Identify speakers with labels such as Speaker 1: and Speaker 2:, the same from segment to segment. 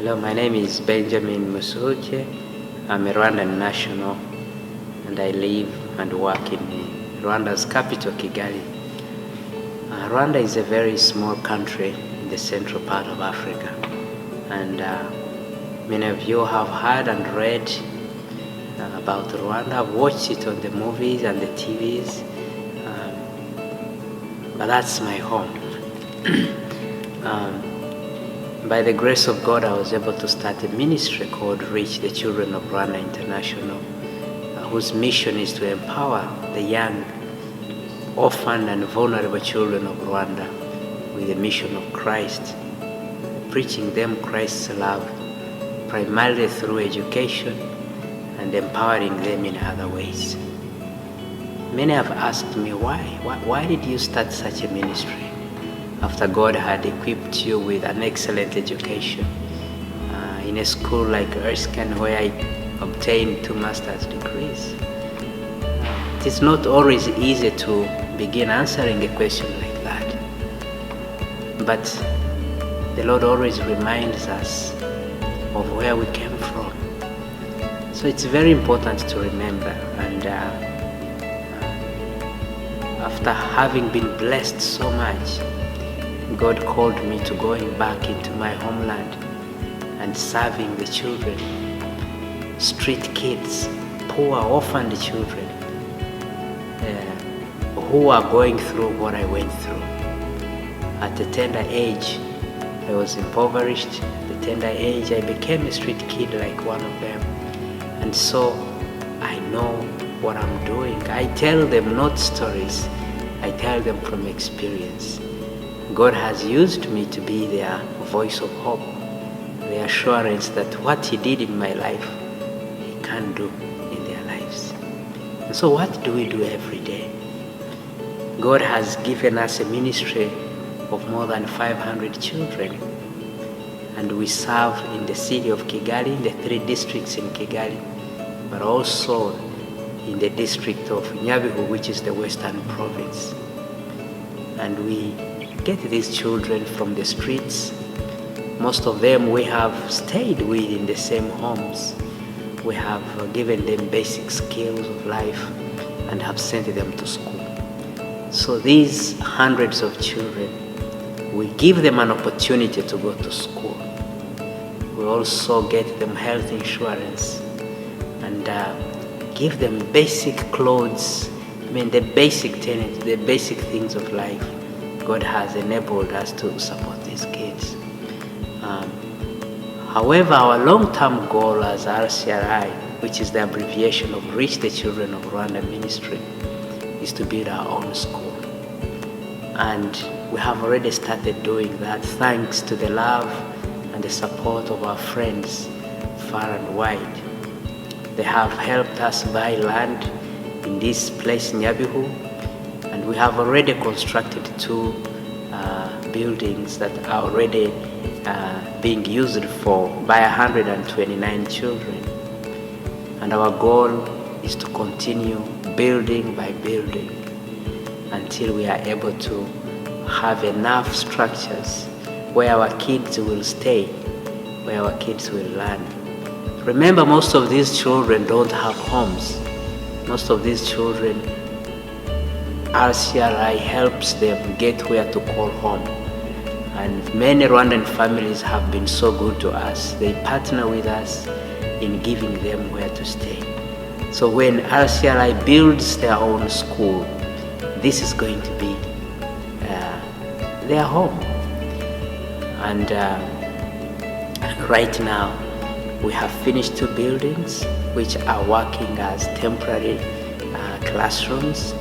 Speaker 1: Hello, my name is Benjamin Musuche. I'm a Rwandan national and I live and work in Rwanda's capital, Kigali. Rwanda is a very small country in the central part of Africa, and many of you have heard and read about Rwanda. I've watched it on the movies and the TVs, but that's my home. By the grace of God, I was able to start a ministry called Reach the Children of Rwanda International, whose mission is to empower the young, orphaned and vulnerable children of Rwanda with the mission of Christ, preaching them Christ's love, primarily through education and empowering them in other ways. Many have asked me, why did you start such a ministry after God had equipped you with an excellent education in a school like Rcri, where I obtained 2 master's degrees? It is not always easy to begin answering a question like that, but the Lord always reminds us of where we came from. So it's very important to remember, and after having been blessed so much, God called me to going back into my homeland and serving the children, street kids, poor orphaned children who are going through what I went through. At a tender age, I was impoverished. At a tender age, I became a street kid like one of them. And so I know what I'm doing. I tell them not stories, I tell them from experience. God has used me to be their voice of hope, the assurance that what He did in my life, He can do in their lives. And so what do we do every day? God has given us a ministry of more than 500 children, and we serve in the city of Kigali, the 3 districts in Kigali, but also in the district of Nyabihu, which is the Western Province. And we get these children from the streets. Most of them we have stayed with in the same homes. We have given them basic skills of life and have sent them to school. So these hundreds of children, we give them an opportunity to go to school. We also get them health insurance and give them basic clothes, the basic tenets, the basic things of life. God has enabled us to support these kids. However, our long-term goal as Rcri, which is the abbreviation of Reach the Children of Rwanda Ministry, is to build our own school. And we have already started doing that thanks to the love and the support of our friends far and wide. They have helped us buy land in this place, Nyabihu, and we have already constructed 2 buildings that are already being used by 129 children. And our goal is to continue building by building until we are able to have enough structures where our kids will stay, where our kids will learn. Remember, most of these children don't have homes. Most of these children, Rcri helps them get where to call home. And many Rwandan families have been so good to us. They partner with us in giving them where to stay. So when Rcri builds their own school, this is going to be their home. And right now, we have finished 2 buildings which are working as temporary classrooms.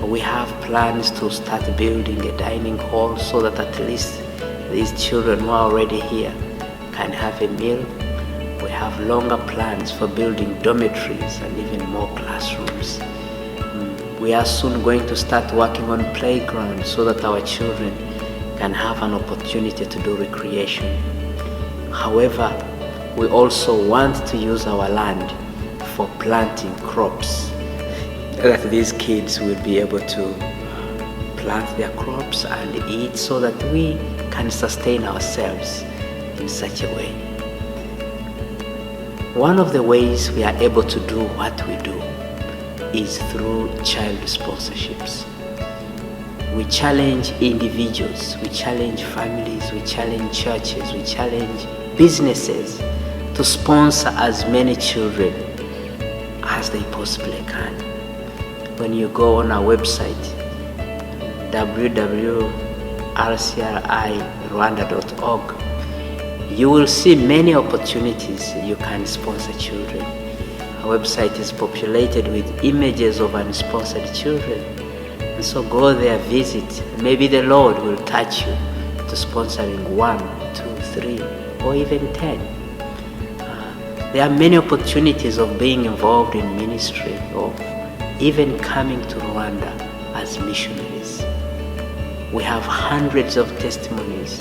Speaker 1: We have plans to start building a dining hall so that at least these children who are already here can have a meal. We have longer plans for building dormitories and even more classrooms. We are soon going to start working on playgrounds so that our children can have an opportunity to do recreation. However, we also want to use our land for planting crops, that these kids will be able to plant their crops and eat so that we can sustain ourselves in such a way. One of the ways we are able to do what we do is through child sponsorships. We challenge individuals, we challenge families, we challenge churches, we challenge businesses to sponsor as many children as they possibly can. When you go on our website, www.rcrirwanda.org, you will see many opportunities you can sponsor children. Our website is populated with images of unsponsored children. And so go there, visit. Maybe the Lord will touch you to sponsoring 1, 2, 3, or even 10. There are many opportunities of being involved in ministry, of even coming to Rwanda as missionaries. We have hundreds of testimonies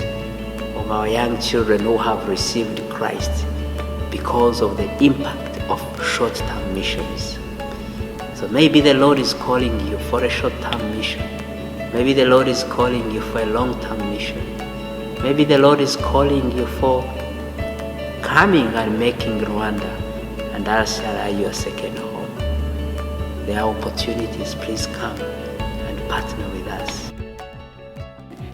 Speaker 1: of our young children who have received Christ because of the impact of short-term missions. So maybe the Lord is calling you for a short-term mission. Maybe the Lord is calling you for a long-term mission. Maybe the Lord is calling you for coming and making Rwanda and Rcri your second home. There are opportunities. Please come and partner with us.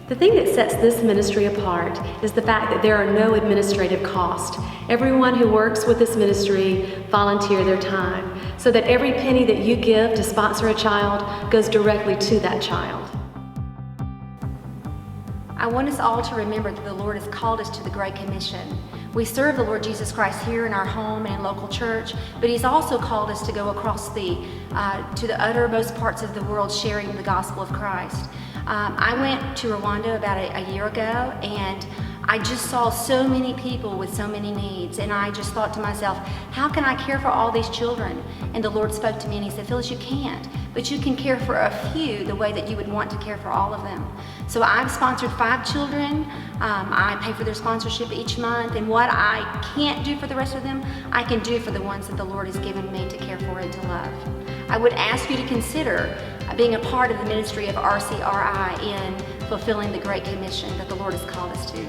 Speaker 2: The thing that sets this ministry apart is the fact that there are no administrative costs. Everyone who works with this ministry volunteer their time, so that every penny that you give to sponsor a child goes directly to that child.
Speaker 3: I want us all to remember that the Lord has called us to the Great Commission. We serve the Lord Jesus Christ here in our home and local church, but He's also called us to go across to the uttermost parts of the world sharing the gospel of Christ. I went to Rwanda about a year ago, and I just saw so many people with so many needs, and I just thought to myself, how can I care for all these children? And the Lord spoke to me and He said, Phyllis, you can't, but you can care for a few the way that you would want to care for all of them. So I've sponsored 5 children. I pay for their sponsorship each month, and what I can't do for the rest of them, I can do for the ones that the Lord has given me to care for and to love. I would ask you to consider being a part of the ministry of RCRI in fulfilling the Great Commission that the Lord has called us to.